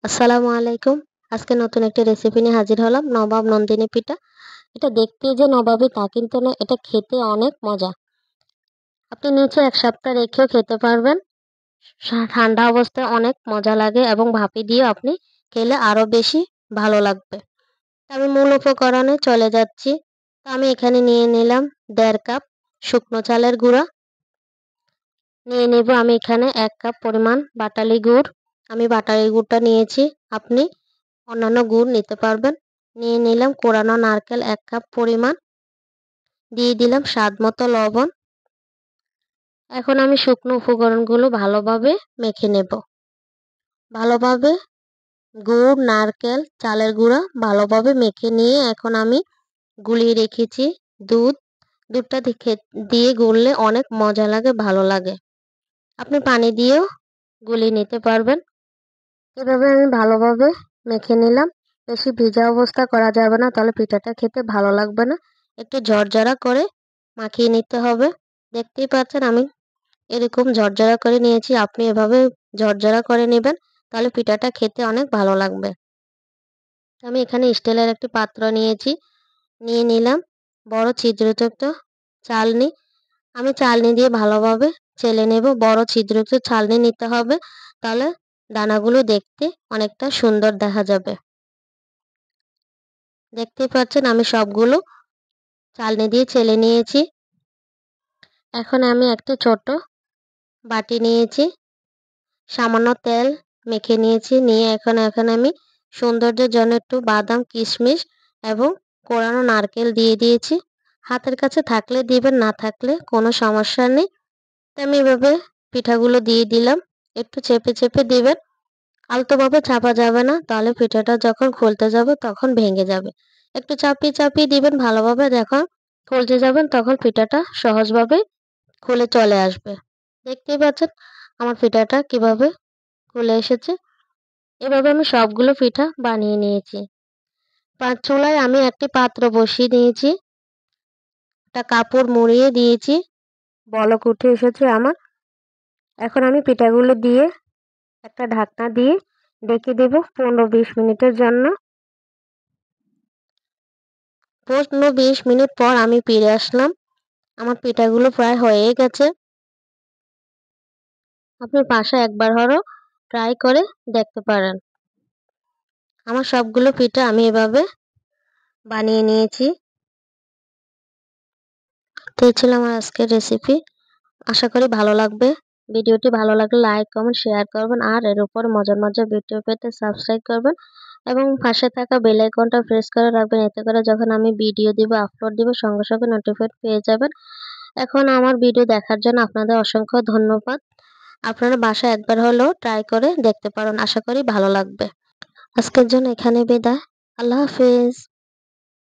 আসসালামু আলাইকুম। আজকে নতুন একটি রেসিপি নিয়ে হাজির হলাম, নবাব নন্দিনী পিঠা। এটা দেখতে যে নবাবই তা কিন্তু না, এটা খেতে অনেক মজা। আপনি নিচে ১ সপ্তাহ রেখেও খেতে পারবেন। ঠান্ডা অবস্থায় অনেক মজা লাগে এবং ভাপে দিয়েও আপনি খেলে আরও বেশি ভালো লাগবে। আমি মূল উপকরণে চলে যাচ্ছি। আমি এখানে নিয়ে নিলাম ১.৫ কাপ শুকনো চালের গুঁড়া। নিয়ে নেব আমি এখানে ১ কাপ পরিমাণ বাটালি গুড়। আমি বাটালি গুড়টা নিয়েছি, আপনি অন্যান্য গুড় নিতে পারবেন। নিয়ে নিলাম কোরানো নারকেল ১ কাপ পরিমাণ। দিয়ে দিলাম স্বাদ মতো লবণ। এখন আমি শুকনো উপকরণগুলো ভালোভাবে মেখে নেব। ভালোভাবে গুড়, নারকেল, চালের গুঁড়া ভালোভাবে মেখে নিয়ে এখন আমি গুলিয়ে রেখেছি দুধ। দুধটা দিয়ে গুললে অনেক মজা লাগে, ভালো লাগে। আপনি পানি দিয়েও গুলিয়ে নিতে পারবেন। এভাবে আমি ভালোভাবে মেখে নিলাম। বেশি ভিজা অবস্থা করা যাবে না, তাহলে পিঠাটা খেতে ভালো লাগবে না। একটু ঝরঝরা করে মাখিয়ে নিতে হবে। দেখতেই পাচ্ছেন আমি এরকম ঝরঝরা করে নিয়েছি। আপনি এভাবে ঝরঝরা করে নেবেন, তাহলে পিঠাটা খেতে অনেক ভালো লাগবে। আমি এখানে স্টিলের একটি পাত্র নিয়েছি। নিয়ে নিলাম বড় ছিদ্রযুক্ত চালনি। আমি চালনি দিয়ে ভালোভাবে চেলে নেব। বড় ছিদ্রযুক্ত চালনি নিতে হবে, তাহলে দানাগুলো দেখতে অনেকটা সুন্দর দেখা যাবে। দেখতেই পাচ্ছেন আমি সবগুলো চালনি দিয়ে চেলে নিয়েছি। এখন আমি একটা ছোট বাটি নিয়েছি, সামান্য তেল মেখে নিয়েছি। নিয়ে এখন আমি সৌন্দর্যের জন্য একটু বাদাম, কিশমিশ এবং কোরানো নারকেল দিয়ে দিয়েছি। হাতের কাছে থাকলে দিবেন, না থাকলে কোনো সমস্যা নেই। তো আমি এভাবে পিঠাগুলো দিয়ে দিলাম। একটু চেপে চেপে দিবেন, আলতোভাবে চাপা যাবে না, তাহলে পিঠাটা যখন খুলতে যাবে তখন ভেঙে যাবে। একটু চাপিয়ে চাপিয়ে দিবেন ভালোভাবে, যখন খুলতে যাবেন তখন পিঠাটা সহজভাবে খুলে চলে আসবে। দেখতেই পাচ্ছেন আমার পিঠাটা কিভাবে খুলে এসেছে। এভাবে আমি সবগুলো পিঠা বানিয়ে নিয়েছি। চুলায় আমি একটি পাত্র বসিয়ে দিয়েছি, একটা কাপড় মুড়িয়ে দিয়েছি। বলক উঠে এসেছে আমার। এখন আমি পিঠাগুলো দিয়ে একটা ঢাকনা দিয়ে ঢেকে দেব ১৫-২০ মিনিটের জন্য। ১৫-২০ মিনিট পর আমি ফিরে আসলাম। আমার পিঠাগুলো প্রায় হয়ে গেছে। আপনি বাসায় একবার হলেও ট্রাই করে দেখতে পারেন। আমার সবগুলো পিঠা আমি এভাবে বানিয়ে নিয়েছি। তো এই ছিল আমার আজকের রেসিপি। আশা করি ভালো লাগবে। ভিডিওটি ভালো লাগলে লাইক, কমেন্ট, শেয়ার করবেন। আর এর উপর মজার মজার ভিডিও পেতে সাবস্ক্রাইব করবেন এবং পাশে থাকা বেল আইকনটা প্রেস করে রাখবেন। এতে করে যখন আমি ভিডিও দিব, আপলোড দিব, সঙ্গে সঙ্গে নোটিফাইড পেয়ে যাবেন। এখন আমার ভিডিও দেখার জন্য আপনাদের অসংখ্য ধন্যবাদ। আপনারা বাসায় একবার হলেও ট্রাই করে দেখতে পারেন। আশা করি ভালো লাগবে। আজকের জন্য এখানে বিদায়। আল্লাহ হাফেজ।